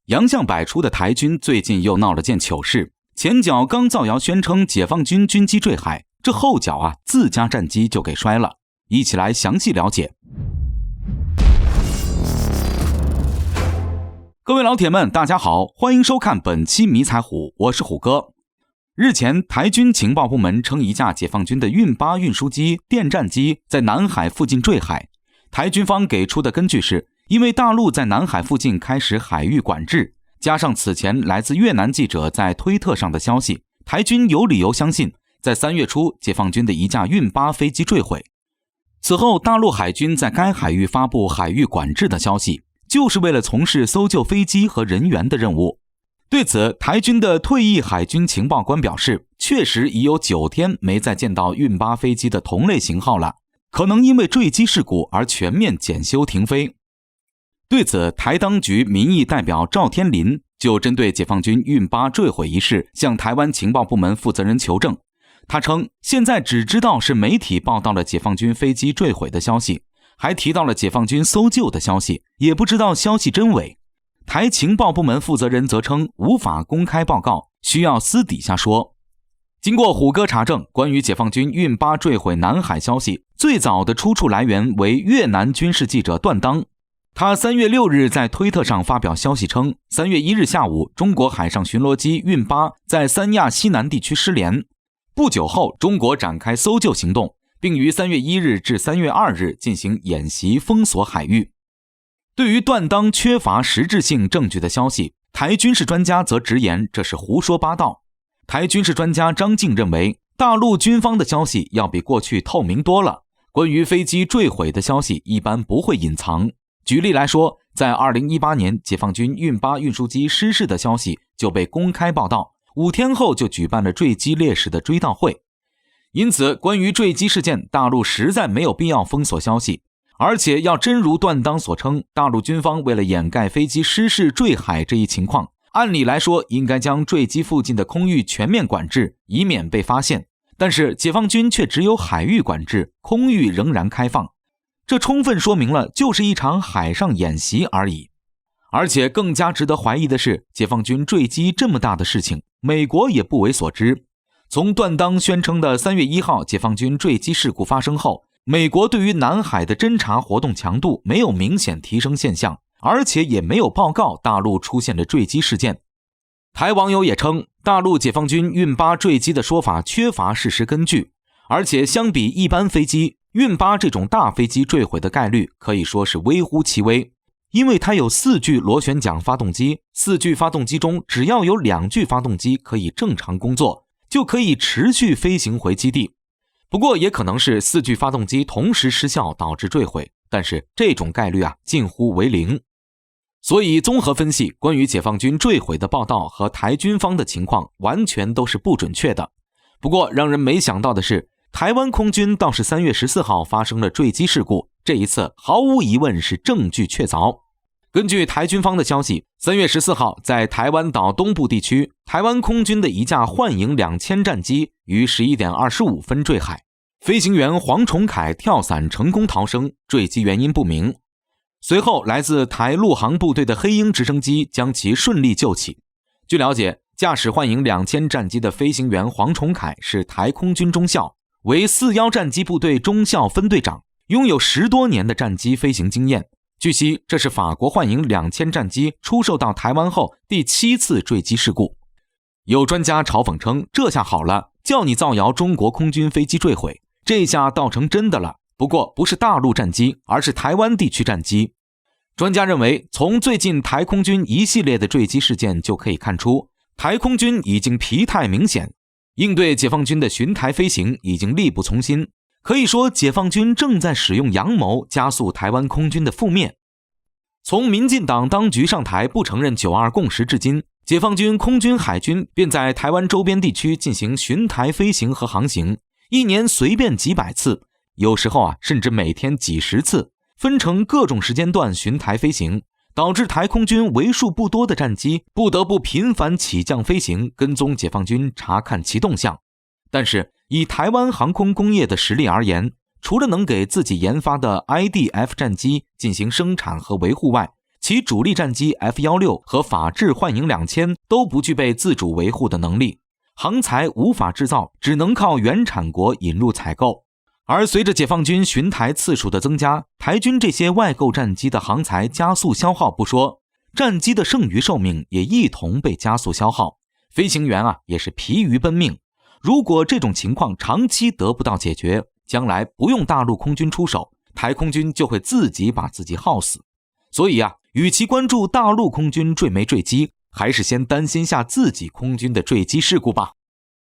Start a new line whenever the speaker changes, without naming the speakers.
洋相百出的台军最近又闹了件糗事，前脚刚造谣宣称解放军军机坠海，这后脚自家战机就给摔了。一起来详细了解。各位老铁们大家好，欢迎收看本期迷彩虎，我是虎哥。日前，台军情报部门称一架解放军的运8运输机、电战机在南海附近坠海。台军方给出的根据是，因为大陆在南海附近开始海域管制，加上此前来自越南记者在推特上的消息，台军有理由相信，在3月初解放军的一架运8飞机坠毁。此后，大陆海军在该海域发布海域管制的消息，就是为了从事搜救飞机和人员的任务。对此，台军的退役海军情报官表示，确实已有9天没再见到运8飞机的同类型号了，可能因为坠机事故而全面检修停飞。对此，台当局民意代表赵天麟就针对解放军运8坠毁一事向台湾情报部门负责人求证。他称，现在只知道是媒体报道了解放军飞机坠毁的消息，还提到了解放军搜救的消息，也不知道消息真伪。台情报部门负责人则称无法公开报告，需要私底下说。经过虎哥查证，关于解放军运8坠毁南海消息，最早的出处来源为越南军事记者段当。他3月6日在推特上发表消息称，3月1日下午，中国海上巡逻机运8在三亚西南地区失联。不久后，中国展开搜救行动，并于3月1日至3月2日进行演习，封锁海域。对于段当缺乏实质性证据的消息，台军事专家则直言这是胡说八道。台军事专家张静认为，大陆军方的消息要比过去透明多了，关于飞机坠毁的消息一般不会隐藏。举例来说，在2018年解放军运8运输机失事的消息就被公开报道，5天后就举办了坠机烈士的追悼会。因此，关于坠机事件，大陆实在没有必要封锁消息。而且要真如段当所称，大陆军方为了掩盖飞机失事坠海这一情况，按理来说应该将坠机附近的空域全面管制，以免被发现。但是解放军却只有海域管制，空域仍然开放，这充分说明了就是一场海上演习而已。而且更加值得怀疑的是，解放军坠机这么大的事情，美国也不为所知。从段当宣称的3月1号解放军坠机事故发生后，美国对于南海的侦察活动强度没有明显提升现象，而且也没有报告大陆出现了坠机事件。台网友也称，大陆解放军运8坠机的说法缺乏事实根据，而且相比一般飞机，运8这种大飞机坠毁的概率可以说是微乎其微，因为它有4具螺旋桨发动机，4具发动机中只要有2具发动机可以正常工作，就可以持续飞行回基地。不过也可能是4具发动机同时失效导致坠毁，但是这种概率近乎为零。所以综合分析，关于解放军坠毁的报道和台军方的情况完全都是不准确的。不过让人没想到的是，台湾空军倒是3月14号发生了坠机事故，这一次毫无疑问是证据确凿。根据台军方的消息，3月14号在台湾岛东部地区，台湾空军的一架幻影2000战机于11点25分坠海，飞行员黄崇凯跳伞成功逃生，坠机原因不明。随后来自台陆航部队的黑鹰直升机将其顺利救起。据了解，驾驶幻影2000战机的飞行员黄崇凯是台空军中校，为41战机部队中校分队长，拥有10多年的战机飞行经验。据悉，这是法国幻影2000战机出售到台湾后第7次坠机事故。有专家嘲讽称，这下好了，叫你造谣中国空军飞机坠毁，这下倒成真的了。不过不是大陆战机，而是台湾地区战机。专家认为，从最近台空军一系列的坠机事件就可以看出，台空军已经疲态明显，应对解放军的巡台飞行已经力不从心。可以说，解放军正在使用阳谋加速台湾空军的覆灭。从民进党当局上台不承认9·2共识至今，解放军空军海军便在台湾周边地区进行巡台飞行和航行，一年随便几百次，有时候甚至每天几十次，分成各种时间段巡台飞行，导致台空军为数不多的战机不得不频繁起降飞行，跟踪解放军查看其动向。但是以台湾航空工业的实力而言，除了能给自己研发的 IDF 战机进行生产和维护外，其主力战机 F-16和法制幻影2000都不具备自主维护的能力，航材无法制造，只能靠原产国引入采购。而随着解放军巡台次数的增加，台军这些外购战机的航材加速消耗不说，战机的剩余寿命也一同被加速消耗，飞行员也是疲于奔命。如果这种情况长期得不到解决，将来不用大陆空军出手，台空军就会自己把自己耗死。所以与其关注大陆空军坠没坠机，还是先担心下自己空军的坠机事故吧。